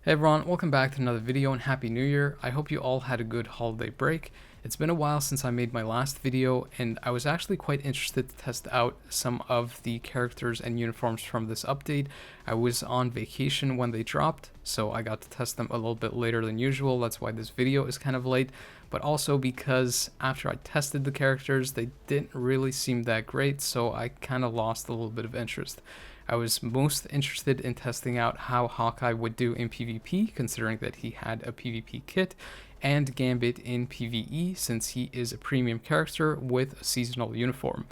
Hey everyone, welcome back to another video and Happy New Year. I hope you all had a good holiday break. It's been a while since I made my last video and I was actually quite interested to test out some of the characters and uniforms from this update. I was on vacation when they dropped, so I got to test them a little bit later than usual. That's why this video is kind of late, but also because after I tested the characters, they didn't really seem that great, so I kind of lost a little bit of interest. I was most interested in testing out how Hawkeye would do in PvP, considering that he had a PvP kit, and Gambit in PvE, since he is a premium character with a seasonal uniform.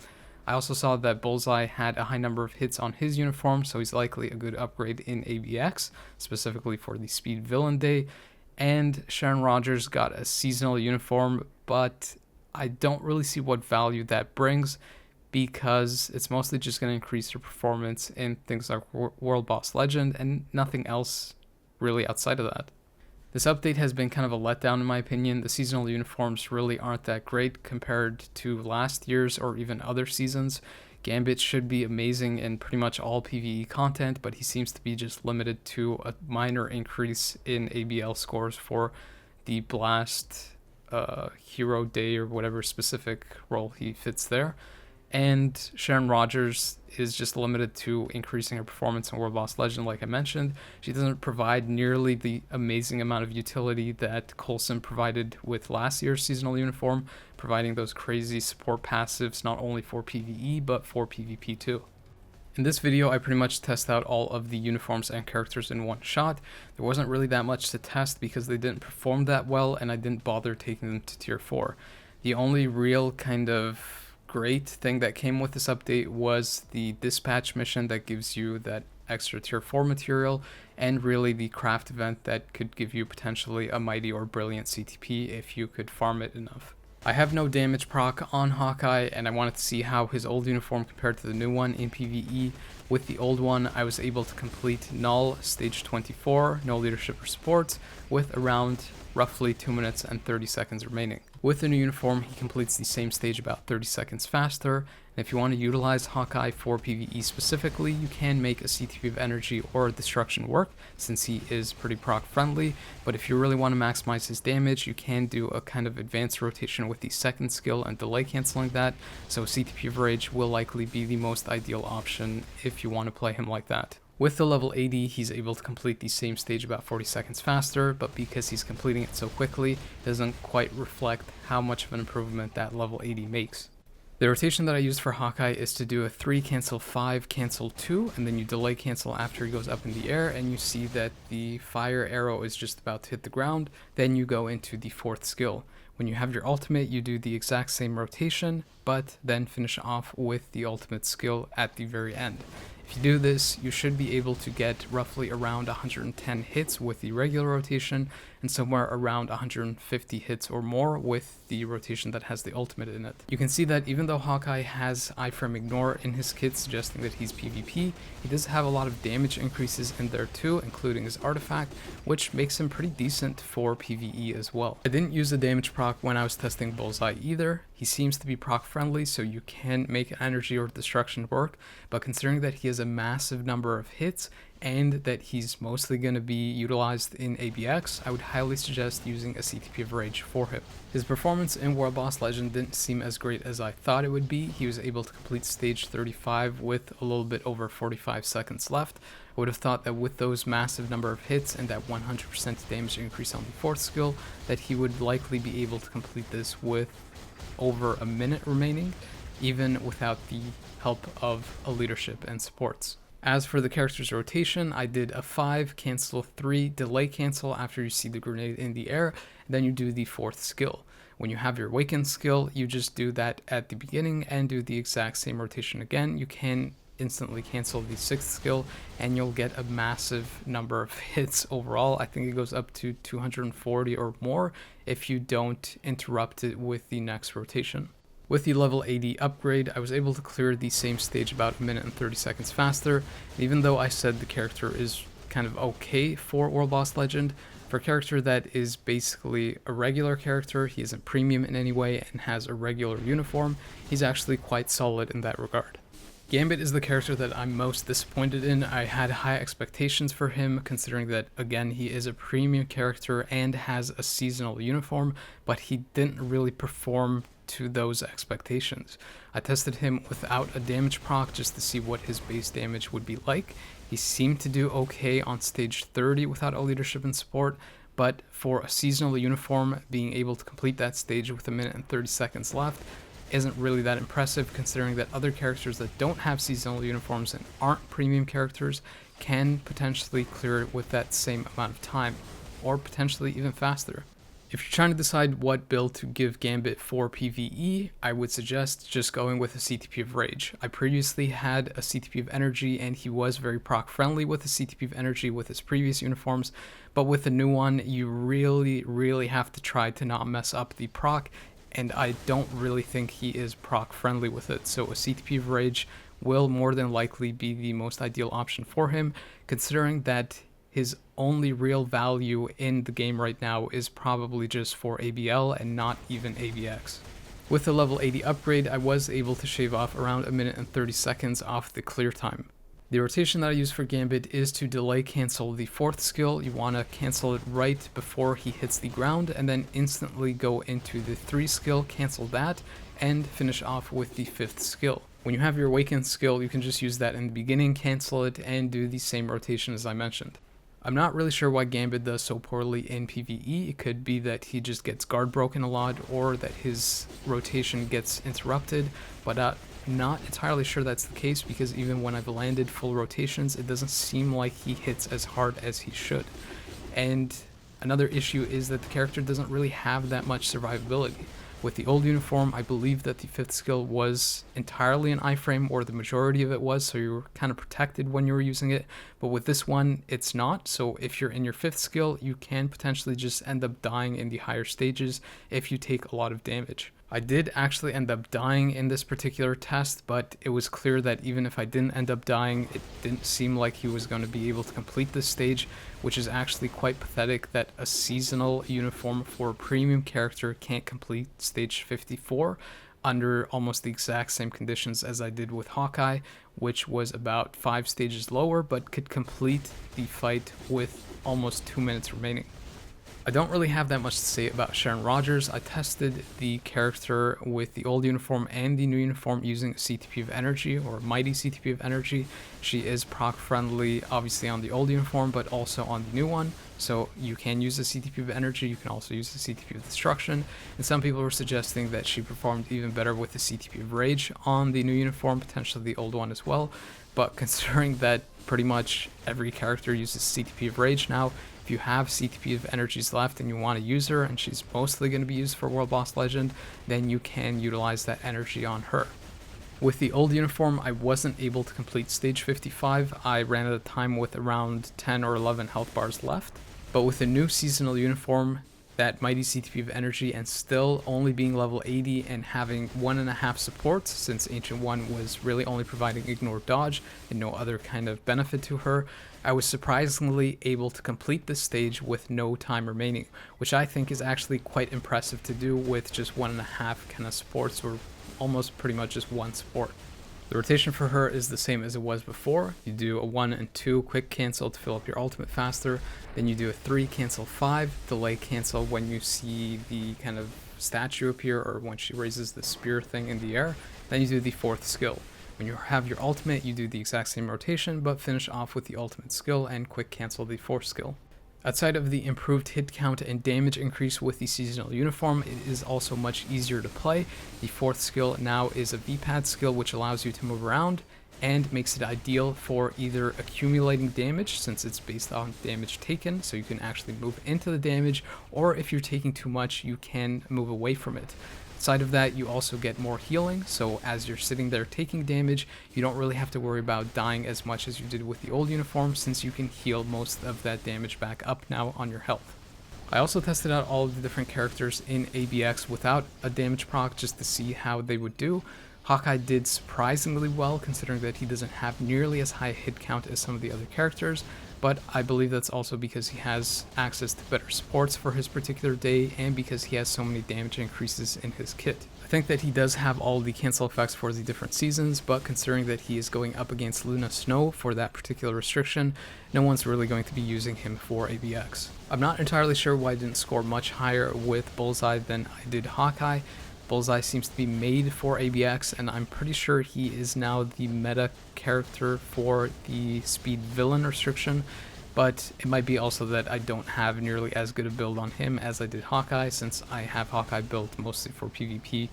I also saw that Bullseye had a high number of hits on his uniform, so he's likely a good upgrade in ABX, specifically for the Speed Villain Day, and Sharon Rogers got a seasonal uniform, but I don't really see what value that brings, because it's mostly just going to increase your performance in things like World Boss Legend and nothing else really outside of that. This update has been kind of a letdown in my opinion. The seasonal uniforms really aren't that great compared to last year's or even other seasons. Gambit should be amazing in pretty much all PvE content, but he seems to be just limited to a minor increase in ABL scores for the Blast Hero Day or whatever specific role he fits there. And Sharon Rogers is just limited to increasing her performance in World Boss Legend, like I mentioned. She doesn't provide nearly the amazing amount of utility that Coulson provided with last year's seasonal uniform, providing those crazy support passives not only for PvE, but for PvP too. In this video, I pretty much test out all of the uniforms and characters in one shot. There wasn't really that much to test because they didn't perform that well, and I didn't bother taking them to tier 4. The only real kind of great thing that came with this update was the dispatch mission that gives you that extra tier 4 material, and really the craft event that could give you potentially a mighty or brilliant CTP if you could farm it enough. I have no damage proc on Hawkeye, and I wanted to see how his old uniform compared to the new one in PvE. With the old one, I was able to complete Null stage 24, no leadership or support, with around roughly 2 minutes and 30 seconds remaining. With the new uniform, he completes the same stage about 30 seconds faster, and if you want to utilize Hawkeye for PvE specifically, you can make a CTP of energy or destruction work, since he is pretty proc friendly, but if you really want to maximize his damage, you can do a kind of advanced rotation with the second skill and delay canceling that, so CTP of Rage will likely be the most ideal option if you want to play him like that. With the level 80, he's able to complete the same stage about 40 seconds faster, but because he's completing it so quickly, it doesn't quite reflect how much of an improvement that level 80 makes. The rotation that I used for Hawkeye is to do a 3 cancel 5 cancel 2, and then you delay cancel after he goes up in the air, and you see that the fire arrow is just about to hit the ground. Then you go into the 4th skill. When you have your ultimate, you do the exact same rotation, but then finish off with the ultimate skill at the very end. If you do this, you should be able to get roughly around 110 hits with the regular rotation, and somewhere around 150 hits or more with the rotation that has the ultimate in it. You can see that even though Hawkeye has iframe ignore in his kit, suggesting that he's PvP, he does have a lot of damage increases in there too, including his artifact, which makes him pretty decent for PvE as well. I didn't use the damage proc when I was testing Bullseye either. He seems to be proc friendly, so you can make energy or destruction work, but considering that he has a massive number of hits and that he's mostly going to be utilized in ABX, I would highly suggest using a CTP of Rage for him. His performance in World Boss Legend didn't seem as great as I thought it would be. He was able to complete stage 35 with a little bit over 45 seconds left. I would have thought that with those massive number of hits and that 100% damage increase on the 4th skill, that he would likely be able to complete this with over a minute remaining, even without the help of a leadership and supports. As for the character's rotation, I did a 5 cancel 3 delay cancel after you see the grenade in the air, and then you do the 4th skill. When you have your awaken skill, you just do that at the beginning and do the exact same rotation again. You can instantly cancel the 6th skill and you'll get a massive number of hits overall. I think it goes up to 240 or more if you don't interrupt it with the next rotation. With the level 80 upgrade, I was able to clear the same stage about a minute and 30 seconds faster, and even though I said the character is kind of okay for World Boss Legend, for a character that is basically a regular character, he isn't premium in any way and has a regular uniform, he's actually quite solid in that regard. Gambit is the character that I'm most disappointed in. I had high expectations for him, considering that, again, he is a premium character and has a seasonal uniform, but he didn't really perform to those expectations. I tested him without a damage proc just to see what his base damage would be like. He seemed to do okay on stage 30 without a leadership and support, but for a seasonal uniform, being able to complete that stage with 1 minute and 30 seconds left isn't really that impressive, considering that other characters that don't have seasonal uniforms and aren't premium characters can potentially clear it with that same amount of time, or potentially even faster. If you're trying to decide what build to give Gambit for PvE, I would suggest just going with a CTP of Rage. I previously had a CTP of Energy, and he was very proc friendly with the CTP of Energy with his previous uniforms, but with the new one, you really have to try to not mess up the proc, and I don't really think he is proc friendly with it, so a CTP of Rage will more than likely be the most ideal option for him, considering that his only real value in the game right now is probably just for ABL and not even ABX. With the level 80 upgrade, I was able to shave off around 1 minute and 30 seconds off the clear time. The rotation that I use for Gambit is to delay cancel the 4th skill. You want to cancel it right before he hits the ground and then instantly go into the 3 skill, cancel that, and finish off with the 5th skill. When you have your Awaken skill, you can just use that in the beginning, cancel it, and do the same rotation as I mentioned. I'm not really sure why Gambit does so poorly in PvE. It could be that he just gets guard broken a lot, or that his rotation gets interrupted, but not entirely sure that's the case, because even when I've landed full rotations, it doesn't seem like he hits as hard as he should. And another issue is that the character doesn't really have that much survivability. With the old uniform, I believe that the 5th skill was entirely an iframe, or the majority of it was, so you were kind of protected when you were using it, but with this one, it's not. So if you're in your 5th skill, you can potentially just end up dying in the higher stages if you take a lot of damage. I did actually end up dying in this particular test, but it was clear that even if I didn't end up dying, it didn't seem like he was going to be able to complete this stage, which is actually quite pathetic that a seasonal uniform for a premium character can't complete stage 54 under almost the exact same conditions as I did with Hawkeye, which was about 5 stages lower, but could complete the fight with almost 2 minutes remaining. I don't really have that much to say about Sharon Rogers. I tested the character with the old uniform and the new uniform using a CTP of Energy, or Mighty CTP of Energy. She is proc friendly, obviously on the old uniform, but also on the new one. So you can use a CTP of Energy, you can also use a CTP of Destruction, and some people were suggesting that she performed even better with the CTP of Rage on the new uniform, potentially the old one as well. But considering that pretty much every character uses CTP of Rage now, if you have CTP of Energies left and you want to use her, and she's mostly going to be used for World Boss Legend, then you can utilize that energy on her. With the old uniform, I wasn't able to complete stage 55. I ran out of time with around 10 or 11 health bars left. But with the new seasonal uniform, that Mighty CTP of Energy, and still only being level 80 and having 1.5 supports, since Ancient 1 was really only providing Ignore Dodge and no other kind of benefit to her, I was surprisingly able to complete this stage with no time remaining, which I think is actually quite impressive to do with just 1.5 kind of supports, or almost pretty much just 1 support. The rotation for her is the same as it was before. You do a 1 and 2 quick cancel to fill up your ultimate faster, then you do a 3 cancel 5, delay cancel when you see the kind of statue appear, or when she raises the spear thing in the air, then you do the 4th skill. When you have your ultimate, you do the exact same rotation, but finish off with the ultimate skill and quick cancel the 4th skill. Outside of the improved hit count and damage increase with the seasonal uniform, it is also much easier to play. The 4th skill now is a V-pad skill, which allows you to move around and makes it ideal for either accumulating damage, since it's based on damage taken, so you can actually move into the damage, or if you're taking too much, you can move away from it. Outside of that, you also get more healing, so as you're sitting there taking damage, you don't really have to worry about dying as much as you did with the old uniform, since you can heal most of that damage back up now on your health. I also tested out all of the different characters in ABX without a damage proc, just to see how they would do. Hawkeye did surprisingly well, considering that he doesn't have nearly as high a hit count as some of the other characters, but I believe that's also because he has access to better supports for his particular day, and because he has so many damage increases in his kit. I think that he does have all the cancel effects for the different seasons, but considering that he is going up against Luna Snow for that particular restriction, no one's really going to be using him for ABX. I'm not entirely sure why I didn't score much higher with Bullseye than I did Hawkeye. Bullseye seems to be made for ABX, and I'm pretty sure he is now the meta character for the speed villain restriction, but it might be also that I don't have nearly as good a build on him as I did Hawkeye, since I have Hawkeye built mostly for PvP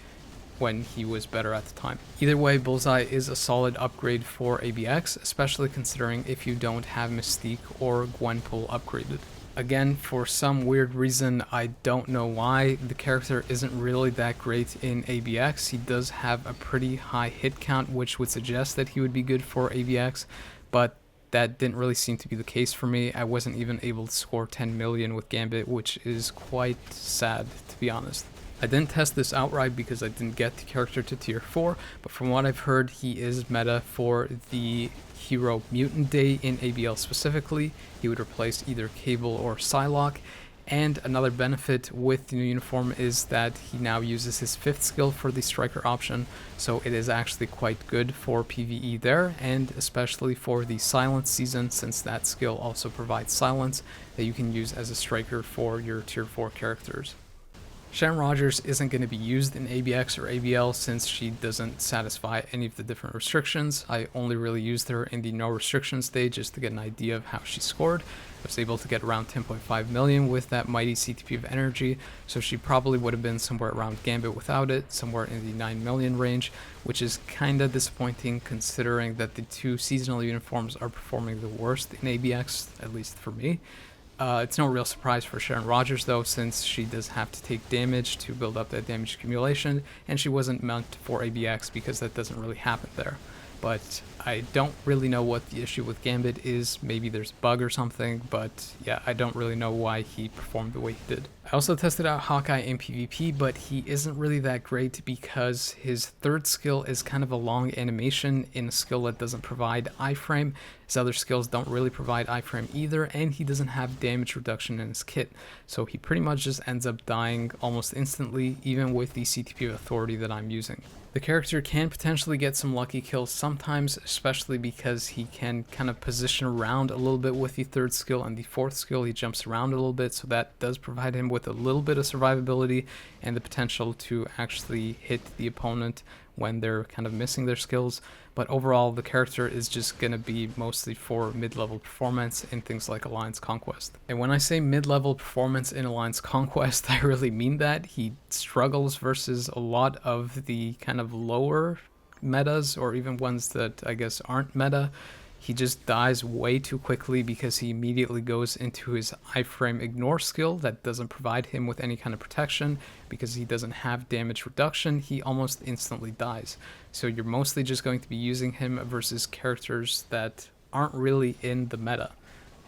when he was better at the time. Either way, Bullseye is a solid upgrade for ABX, especially considering if you don't have Mystique or Gwenpool upgraded. Again, for some weird reason, I don't know why, the character isn't really that great in ABX. He does have a pretty high hit count, which would suggest that he would be good for ABX, but that didn't really seem to be the case for me. I wasn't even able to score 10 million with Gambit, which is quite sad, to be honest. I didn't test this outright because I didn't get the character to tier 4, but from what I've heard, he is meta for the Hero Mutant Day in ABL specifically. He would replace either Cable or Psylocke, and another benefit with the new uniform is that he now uses his 5th skill for the Striker option, so it is actually quite good for PvE there, and especially for the Silence season, since that skill also provides Silence that you can use as a Striker for your tier 4 characters. Sharon Rogers isn't going to be used in ABX or ABL since she doesn't satisfy any of the different restrictions. I only really used her in the no restriction stage just to get an idea of how she scored. I was able to get around 10.5 million with that mighty CTP of energy, so she probably would have been somewhere around Gambit without it, somewhere in the 9 million range, which is kinda disappointing considering that the two seasonal uniforms are performing the worst in ABX, at least for me. It's no real surprise for Sharon Rogers though, since she does have to take damage to build up that damage accumulation, and she wasn't meant for ABX because that doesn't really happen there. But I don't really know what the issue with Gambit is. Maybe there's a bug or something, but yeah, I don't really know why he performed the way he did. I also tested out Hawkeye in PvP, but he isn't really that great because his 3rd skill is kind of a long animation in a skill that doesn't provide iframe. His other skills don't really provide iframe either, and he doesn't have damage reduction in his kit, so he pretty much just ends up dying almost instantly, even with the CTP of authority that I'm using. The character can potentially get some lucky kills sometimes, especially because he can kind of position around a little bit with the 3rd skill, and the 4th skill he jumps around a little bit, so that does provide him with a little bit of survivability and the potential to actually hit the opponent when they're kind of missing their skills. But overall, the character is just going to be mostly for mid-level performance in things like Alliance Conquest. And when I say mid-level performance in Alliance Conquest, I really mean that. He struggles versus a lot of the kind of lower metas, or even ones that I guess aren't meta. He just dies way too quickly because he immediately goes into his iframe ignore skill that doesn't provide him with any kind of protection. Because he doesn't have damage reduction, he almost instantly dies. So you're mostly just going to be using him versus characters that aren't really in the meta.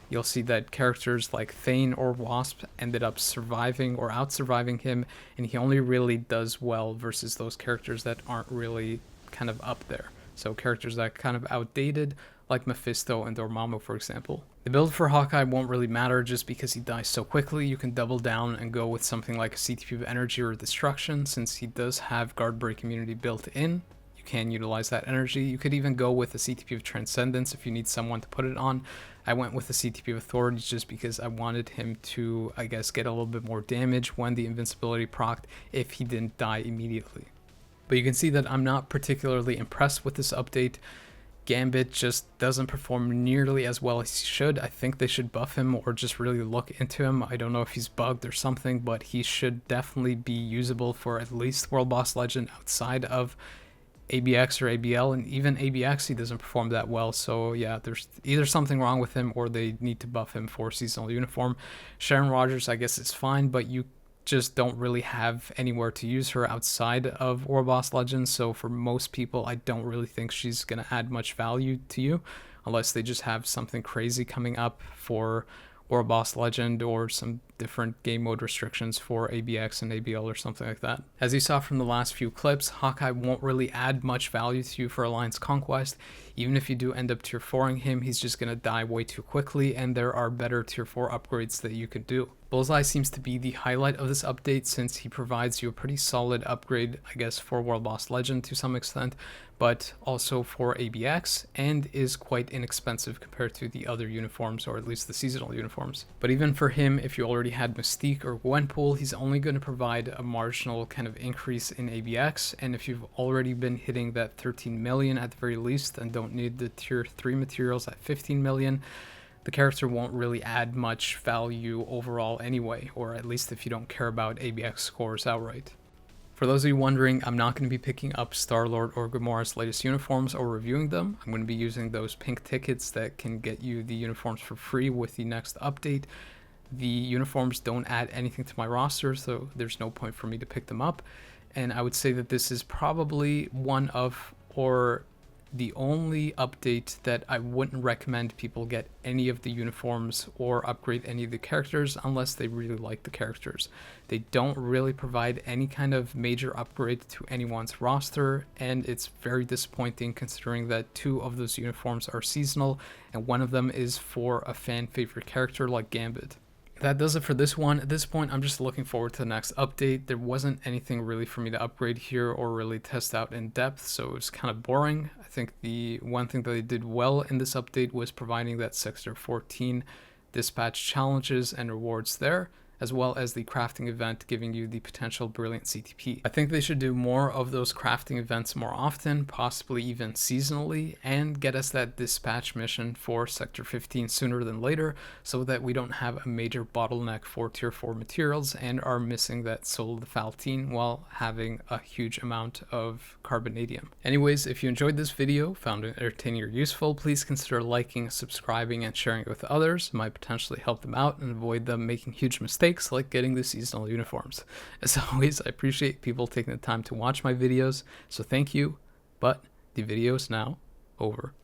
You'll see that characters like Thane or Wasp ended up surviving or out-surviving him, and he only really does well versus those characters that aren't really kind of up there. So characters that are kind of outdated, like Mephisto and Dormammu, for example. The build for Hawkeye won't really matter just because he dies so quickly. You can double down and go with something like a CTP of energy or destruction, since he does have guard break immunity built in. You can utilize that energy. You could even go with a CTP of transcendence if you need someone to put it on. I went with the CTP of authority just because I wanted him to, I guess, get a little bit more damage when the invincibility procced if he didn't die immediately. But you can see that I'm not particularly impressed with this update. Gambit just doesn't perform nearly as well as he should. I think they should buff him or just really look into him. I don't know if he's bugged or something, but he should definitely be usable for at least World Boss Legend outside of ABX or ABL, and even ABX he doesn't perform that well. So yeah, there's either something wrong with him or they need to buff him for seasonal uniform. Sharon Rogers, I guess, is fine, but you just don't really have anywhere to use her outside of World Boss Legends, so for most people I don't really think she's going to add much value to you unless they just have something crazy coming up for or a boss legend or some different game mode restrictions for ABX and ABL or something like that. As you saw from the last few clips, Hawkeye won't really add much value to you for Alliance Conquest. Even if you do end up tier 4ing him, he's just going to die way too quickly, and there are better tier 4 upgrades that you could do. Bullseye seems to be the highlight of this update since he provides you a pretty solid upgrade, I guess, for World Boss Legend to some extent, but also for ABX, and is quite inexpensive compared to the other uniforms, or at least the seasonal uniforms. But even for him, if you already had Mystique or Gwenpool, he's only going to provide a marginal kind of increase in ABX, and if you've already been hitting that 13 million at the very least and don't need the tier 3 materials at 15 million, the character won't really add much value overall anyway, or at least if you don't care about ABX scores outright. For those of you wondering, I'm not going to be picking up Star-Lord or Gamora's latest uniforms or reviewing them. I'm going to be using those pink tickets that can get you the uniforms for free with the next update. The uniforms don't add anything to my roster, so there's no point for me to pick them up. And I would say that this is probably one of, or the only update that I wouldn't recommend people get any of the uniforms or upgrade any of the characters unless they really like the characters. They don't really provide any kind of major upgrade to anyone's roster, and it's very disappointing considering that 2 of those uniforms are seasonal and one of them is for a fan favorite character like Gambit. That does it for this one. At this point, I'm just looking forward to the next update. There wasn't anything really for me to upgrade here or really test out in depth, so it was kind of boring. I think the one thing that they did well in this update was providing that Sector 14 dispatch challenges and rewards there, as well as the crafting event giving you the potential brilliant CTP. I think they should do more of those crafting events more often, possibly even seasonally, and get us that dispatch mission for Sector 15 sooner than later, so that we don't have a major bottleneck for tier 4 materials and are missing that Soul of the Faltine while having a huge amount of carbonadium. Anyways, if you enjoyed this video, found it entertaining or useful, please consider liking, subscribing, and sharing it with others. It might potentially help them out and avoid them making huge mistakes like getting the seasonal uniforms. As always, I appreciate people taking the time to watch my videos, so thank you, but the video is now over.